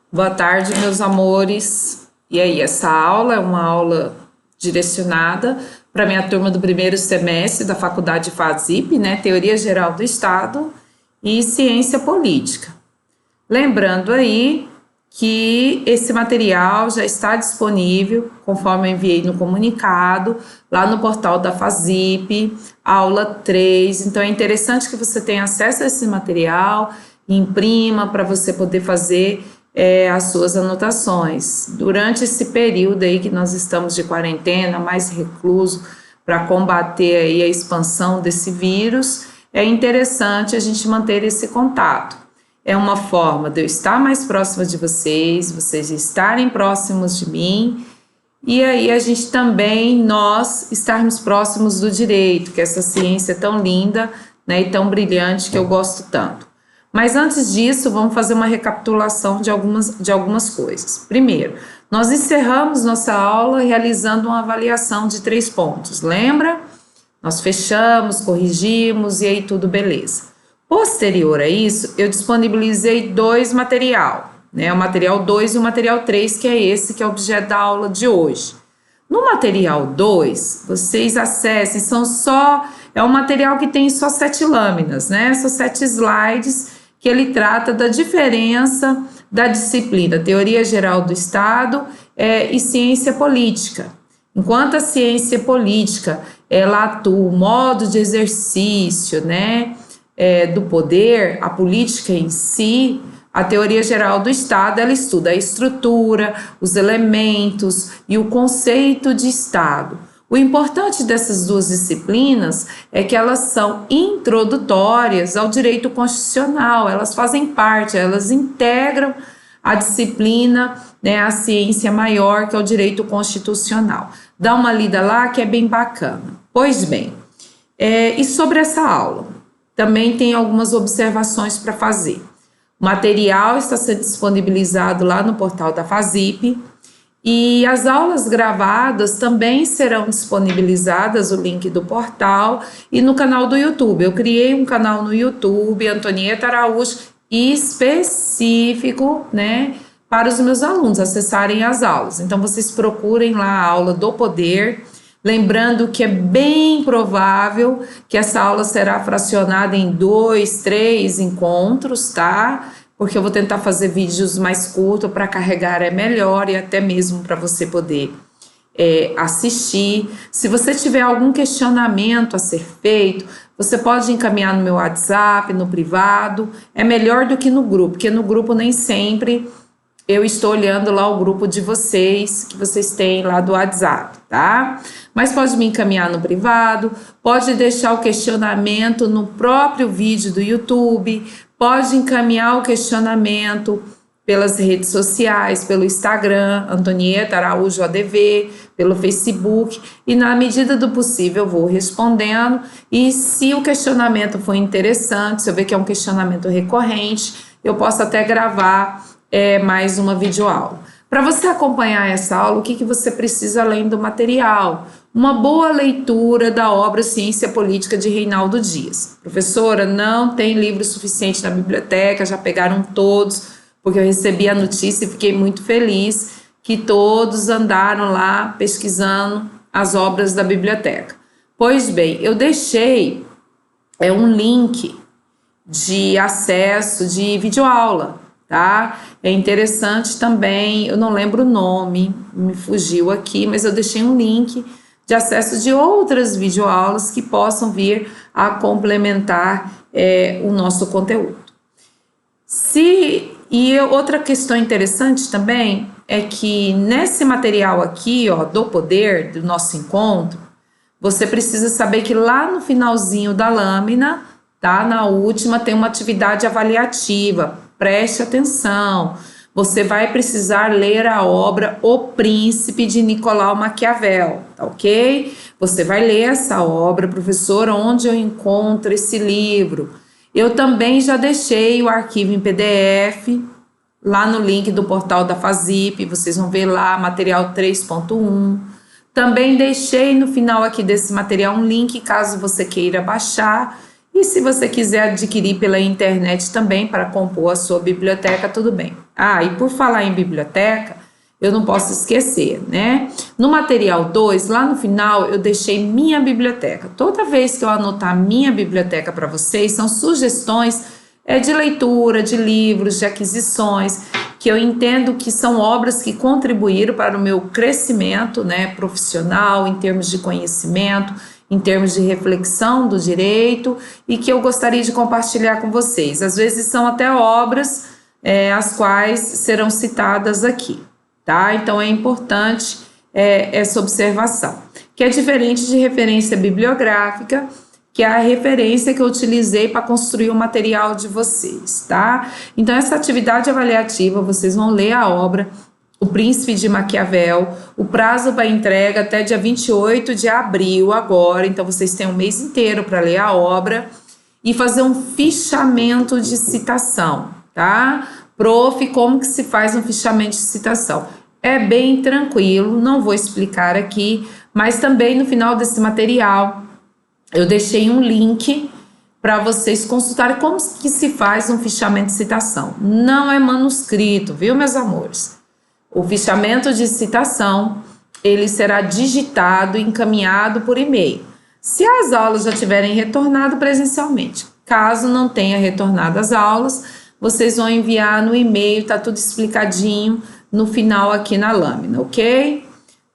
Boa tarde, meus amores. E aí, essa aula é uma aula direcionada para minha turma do primeiro semestre da Faculdade FASIP, né? Teoria Geral do Estado e Ciência Política. Lembrando aí que esse material já está disponível, conforme eu enviei no comunicado, lá no portal da FASIP, aula 3. Então é interessante que você tenha acesso a esse material, imprima para você poder fazer as suas anotações. Durante esse período aí que nós estamos de quarentena, mais recluso, para combater aí a expansão desse vírus, é interessante a gente manter esse contato. É uma forma de eu estar mais próxima de vocês, vocês estarem próximos de mim, e aí a gente também, nós, estarmos próximos do direito, que é essa ciência tão linda, né, e tão brilhante que eu gosto tanto. Mas antes disso, vamos fazer uma recapitulação de algumas coisas. Primeiro, nós encerramos nossa aula realizando uma avaliação de 3 pontos, lembra? Nós fechamos, corrigimos e aí tudo beleza. Posterior a isso, eu disponibilizei 2 materiais, né? O material 2 e o material 3, que é esse que é o objeto da aula de hoje. No material 2, vocês acessem, é um material que tem só 7 lâminas, né? São 7 slides que ele trata da diferença da disciplina Teoria Geral do Estado e Ciência Política. Enquanto a ciência política, ela atua o modo de exercício, né, do poder, a política em si, a Teoria Geral do Estado, ela estuda a estrutura, os elementos e o conceito de Estado. O importante dessas 2 disciplinas é que elas são introdutórias ao direito constitucional, elas fazem parte, elas integram a disciplina, né, a ciência maior, que é o direito constitucional. Dá uma lida lá que é bem bacana. Pois bem, e sobre essa aula, também tem algumas observações para fazer. O material está sendo disponibilizado lá no portal da FASIP, e as aulas gravadas também serão disponibilizadas, o link do portal, e no canal do YouTube. Eu criei um canal no YouTube, Antonieta Araújo, específico, né, para os meus alunos acessarem as aulas. Então, vocês procurem lá a aula do poder, lembrando que é bem provável que essa aula será fracionada em 2, 3 encontros, tá? Porque eu vou tentar fazer vídeos mais curtos, para carregar é melhor e até mesmo para você poder assistir. Se você tiver algum questionamento a ser feito, você pode encaminhar no meu WhatsApp, no privado, é melhor do que no grupo, porque no grupo nem sempre eu estou olhando lá o grupo de vocês, que vocês têm lá do WhatsApp, tá? Mas pode me encaminhar no privado, pode deixar o questionamento no próprio vídeo do YouTube, pode encaminhar o questionamento pelas redes sociais, pelo Instagram, Antonieta Araújo ADV, pelo Facebook, e na medida do possível eu vou respondendo, e se o questionamento for interessante, se eu ver que é um questionamento recorrente, eu posso até gravar mais uma videoaula. Para você acompanhar essa aula, o que você precisa além do material? Uma boa leitura da obra Ciência Política de Reinaldo Dias. Professora, não tem livro suficiente na biblioteca, já pegaram todos, porque eu recebi a notícia e fiquei muito feliz que todos andaram lá pesquisando as obras da biblioteca. Pois bem, eu deixei um link de acesso de videoaula, tá? É interessante também, eu não lembro o nome, me fugiu aqui, mas eu deixei um link de acesso de outras videoaulas que possam vir a complementar o nosso conteúdo. Outra questão interessante também é que nesse material aqui, ó, do poder, do nosso encontro, você precisa saber que lá no finalzinho da lâmina, tá? Na última tem uma atividade avaliativa, preste atenção. Você vai precisar ler a obra O Príncipe de Nicolau Maquiavel, tá ok? Você vai ler essa obra, professor, onde eu encontro esse livro? Eu também já deixei o arquivo em PDF lá no link do portal da FASIP, vocês vão ver lá, material 3.1. Também deixei no final aqui desse material um link, caso você queira baixar. E se você quiser adquirir pela internet também para compor a sua biblioteca, tudo bem. E por falar em biblioteca, eu não posso esquecer, né? No material 2, lá no final, eu deixei minha biblioteca. Toda vez que eu anotar minha biblioteca para vocês, são sugestões de leitura, de livros, de aquisições, que eu entendo que são obras que contribuíram para o meu crescimento, né, profissional, em termos de conhecimento, em termos de reflexão do direito, e que eu gostaria de compartilhar com vocês. Às vezes são até obras as quais serão citadas aqui, tá? Então é importante essa observação, que é diferente de referência bibliográfica, que é a referência que eu utilizei para construir o material de vocês, tá? Então essa atividade avaliativa, vocês vão ler a obra O Príncipe de Maquiavel, o prazo para entrega até dia 28 de abril agora, então vocês têm um mês inteiro para ler a obra e fazer um fichamento de citação, tá? Prof, como que se faz um fichamento de citação? É bem tranquilo, não vou explicar aqui, mas também no final desse material eu deixei um link para vocês consultarem como que se faz um fichamento de citação. Não é manuscrito, viu, meus amores? O fichamento de citação, ele será digitado e encaminhado por e-mail. Se as aulas já tiverem retornado presencialmente, caso não tenha retornado as aulas, vocês vão enviar no e-mail, tá tudo explicadinho no final aqui na lâmina, ok?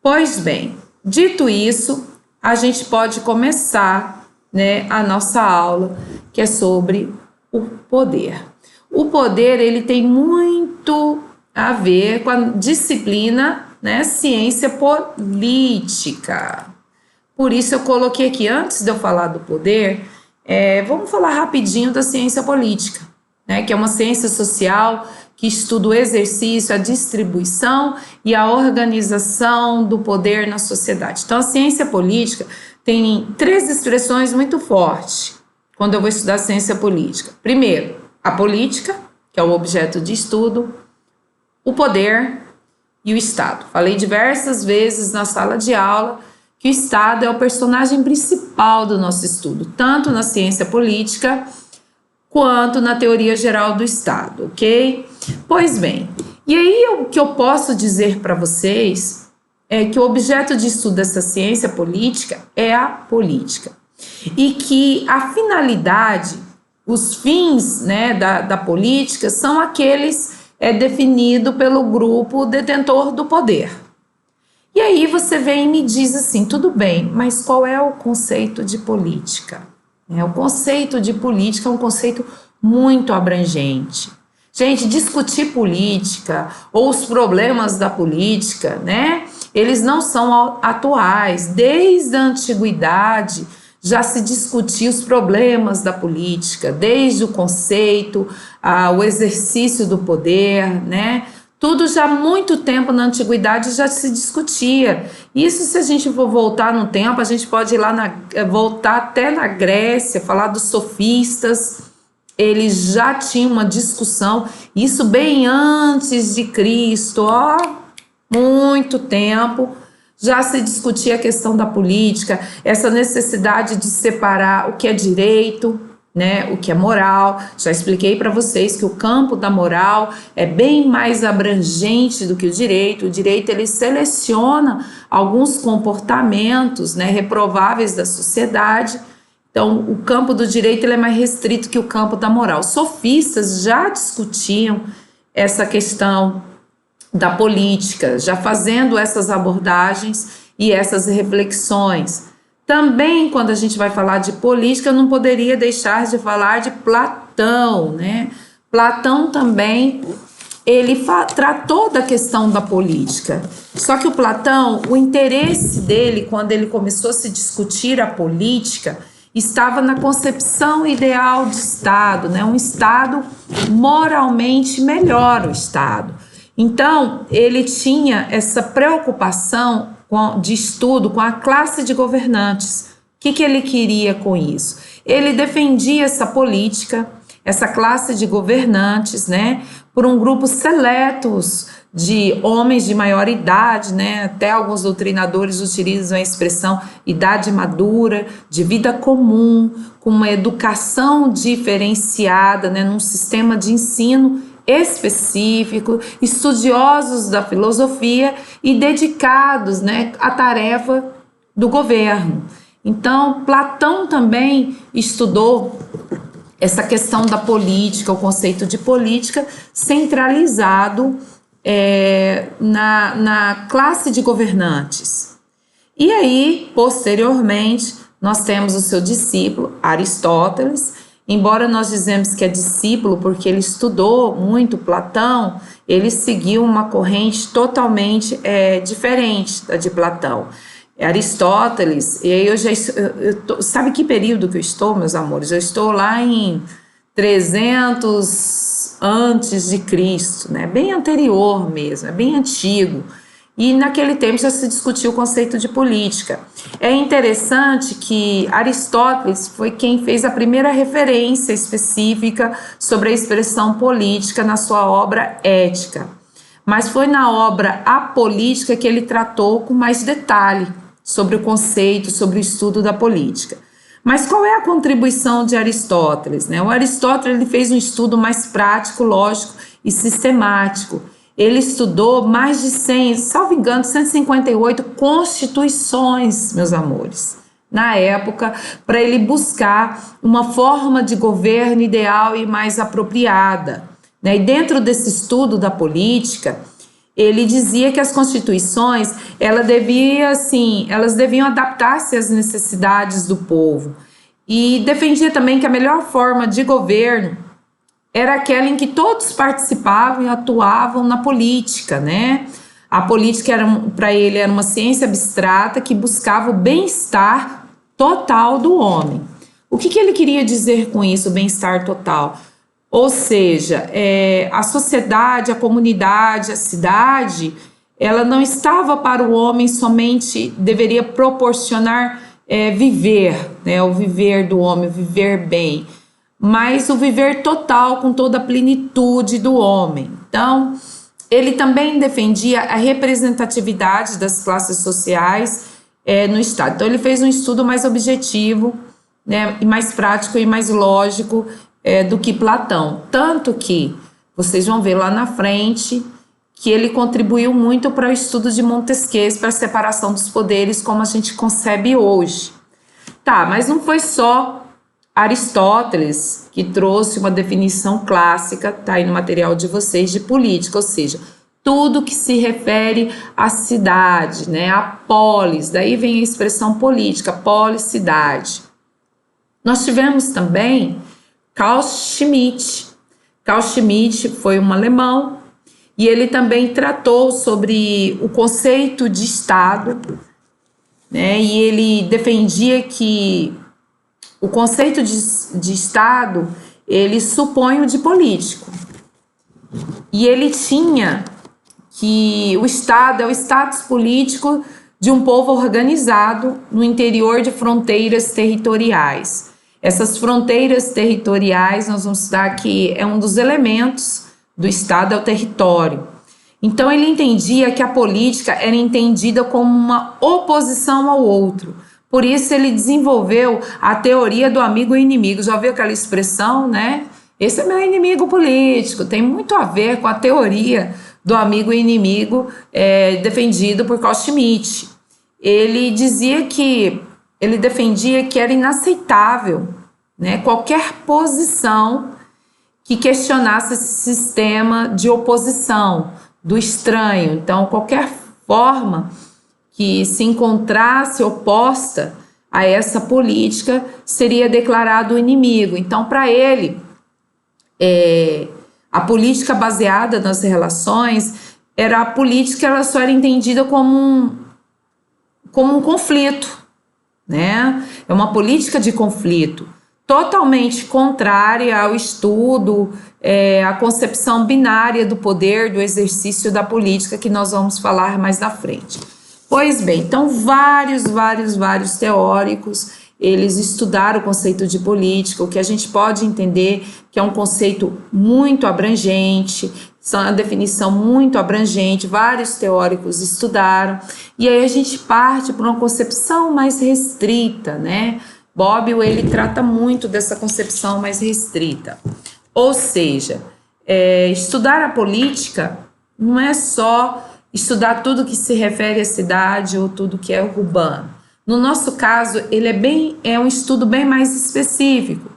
Pois bem, dito isso, a gente pode começar, né, a nossa aula, que é sobre o poder. O poder, ele tem muito a ver com a disciplina, né, ciência política. Por isso eu coloquei aqui, antes de eu falar do poder, vamos falar rapidinho da ciência política, né, que é uma ciência social que estuda o exercício, a distribuição e a organização do poder na sociedade. Então, a ciência política tem 3 expressões muito fortes quando eu vou estudar ciência política. Primeiro, a política, que é o objeto de estudo, o poder e o Estado. Falei diversas vezes na sala de aula que o Estado é o personagem principal do nosso estudo, tanto na ciência política quanto na teoria geral do Estado, ok? Pois bem, e aí o que eu posso dizer para vocês é que o objeto de estudo dessa ciência política é a política. E que a finalidade, os fins, né, da política são aqueles definidos pelo grupo detentor do poder. E aí você vem e me diz assim, tudo bem, mas qual é o conceito de política? O conceito de política é um conceito muito abrangente. Gente, discutir política ou os problemas da política, né? Eles não são atuais. Desde a antiguidade já se discutia os problemas da política, desde o conceito, o exercício do poder, né? Tudo já há muito tempo na antiguidade já se discutia. Isso, se a gente for voltar no tempo, a gente pode ir lá voltar até na Grécia, falar dos sofistas. Eles já tinham uma discussão, isso bem antes de Cristo, muito tempo, já se discutia a questão da política, essa necessidade de separar o que é direito, né, o que é moral. Já expliquei para vocês que o campo da moral é bem mais abrangente do que o direito. O direito, ele seleciona alguns comportamentos, né, reprováveis da sociedade. Então, o campo do direito, ele é mais restrito que o campo da moral. Os sofistas já discutiam essa questão da política, já fazendo essas abordagens e essas reflexões. Também, quando a gente vai falar de política, eu não poderia deixar de falar de Platão, né? Platão também, ele tratou da questão da política. Só que o Platão, o interesse dele, quando ele começou a se discutir a política, estava na concepção ideal de Estado, né? Um Estado moralmente melhor, o Estado. Então, ele tinha essa preocupação de estudo com a classe de governantes. O que ele queria com isso? Ele defendia essa política, essa classe de governantes, né? por um grupo seletos de homens de maior idade, né? Até alguns doutrinadores utilizam a expressão idade madura, de vida comum, com uma educação diferenciada, né? Num sistema de ensino específico, estudiosos da filosofia e dedicados, né, à tarefa do governo. Então, Platão também estudou essa questão da política, o conceito de política centralizado na classe de governantes. E aí, posteriormente, nós temos o seu discípulo, Aristóteles. Embora nós dizemos que é discípulo porque ele estudou muito Platão, ele seguiu uma corrente totalmente diferente da de Platão. Aristóteles, e aí sabe que período que eu estou, meus amores? Eu estou lá em 300 antes de Cristo, né? Bem anterior mesmo, é bem antigo. E naquele tempo já se discutiu o conceito de política. É interessante que Aristóteles foi quem fez a primeira referência específica sobre a expressão política na sua obra Ética. Mas foi na obra A Política que ele tratou com mais detalhe sobre o conceito, sobre o estudo da política. Mas qual é a contribuição de Aristóteles, né? O Aristóteles ele fez um estudo mais prático, lógico e sistemático. Ele estudou mais de 100, salvo engano, 158 constituições, meus amores, na época, para ele buscar uma forma de governo ideal e mais apropriada, né? E dentro desse estudo da política, ele dizia que as constituições elas deviam adaptar-se às necessidades do povo. E defendia também que a melhor forma de governo era aquela em que todos participavam e atuavam na política, né? A política, para ele, era uma ciência abstrata que buscava o bem-estar total do homem. O que ele queria dizer com isso, bem-estar total? Ou seja, a sociedade, a comunidade, a cidade, ela não estava para o homem somente, deveria proporcionar viver, né? O viver do homem, o viver bem, mas o viver total com toda a plenitude do homem. Então, ele também defendia a representatividade das classes sociais no Estado. Então, ele fez um estudo mais objetivo, né, e mais prático e mais lógico do que Platão. Tanto que vocês vão ver lá na frente que ele contribuiu muito para o estudo de Montesquieu, para a separação dos poderes como a gente concebe hoje. Tá, mas não foi só Aristóteles que trouxe uma definição clássica, tá aí no material de vocês, de política, ou seja, tudo que se refere à cidade, né, à polis, daí vem a expressão política, polis, cidade. Nós tivemos também Carl Schmitt. Carl Schmitt foi um alemão e ele também tratou sobre o conceito de Estado, né, e ele defendia que o conceito de Estado, ele supõe o de político. E ele tinha que o Estado é o status político de um povo organizado no interior de fronteiras territoriais. Essas fronteiras territoriais, nós vamos estudar que é um dos elementos do Estado, é o território. Então ele entendia que a política era entendida como uma oposição ao outro. Por isso ele desenvolveu a teoria do amigo e inimigo. Já ouviu aquela expressão, né? Esse é meu inimigo político. Tem muito a ver com a teoria do amigo e inimigo defendido por Carl Schmitt. Ele defendia que era inaceitável, né, qualquer posição que questionasse esse sistema de oposição do estranho. Então, qualquer forma que se encontrasse oposta a essa política seria declarado inimigo. Então, para ele, a política baseada nas relações era a política, ela só era entendida como um conflito, né? É uma política de conflito, totalmente contrária ao estudo, à concepção binária do poder, do exercício da política, que nós vamos falar mais na frente. Pois bem, então vários teóricos, eles estudaram o conceito de política, o que a gente pode entender que é um conceito muito abrangente, são uma definição muito abrangente, vários teóricos estudaram, e aí a gente parte para uma concepção mais restrita, né? Bobbio, ele trata muito dessa concepção mais restrita. Ou seja, estudar a política não é só estudar tudo que se refere à cidade ou tudo que é urbano. No nosso caso, ele é um estudo bem mais específico.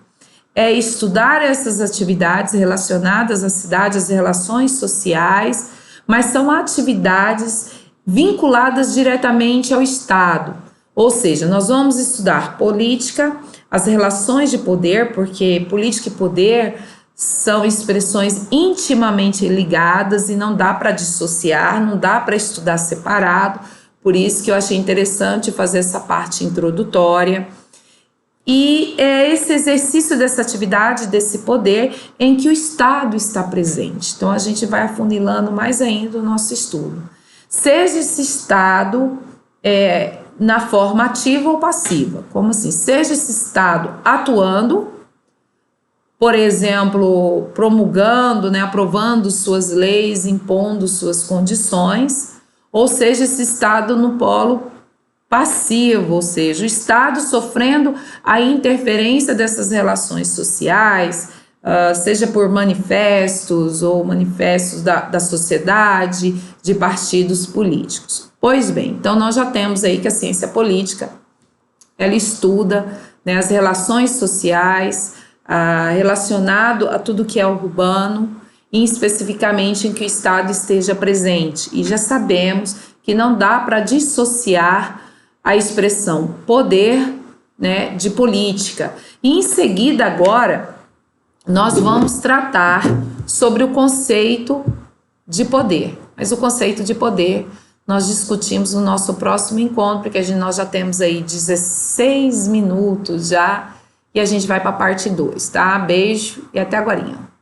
É estudar essas atividades relacionadas à cidade, às relações sociais, mas são atividades vinculadas diretamente ao Estado. Ou seja, nós vamos estudar política, as relações de poder, porque política e poder são expressões intimamente ligadas e não dá para dissociar, não dá para estudar separado. Por isso que eu achei interessante fazer essa parte introdutória. E é esse exercício dessa atividade, desse poder, em que o Estado está presente. Então, a gente vai afunilando mais ainda o nosso estudo. Seja esse Estado na forma ativa ou passiva. Como assim? Seja esse Estado atuando, por exemplo, promulgando, né, aprovando suas leis, impondo suas condições, ou seja, esse Estado no polo passivo, ou seja, o Estado sofrendo a interferência dessas relações sociais, seja por manifestos ou manifestos da sociedade, de partidos políticos. Pois bem, então nós já temos aí que a ciência política, ela estuda, né, as relações sociais, relacionado a tudo que é urbano, e especificamente em que o Estado esteja presente. E já sabemos que não dá para dissociar a expressão poder, né, de política. E em seguida agora, nós vamos tratar sobre o conceito de poder. Mas o conceito de poder nós discutimos no nosso próximo encontro, porque nós já temos aí 16 minutos já, e a gente vai para a parte 2, tá? Beijo e até agorinha.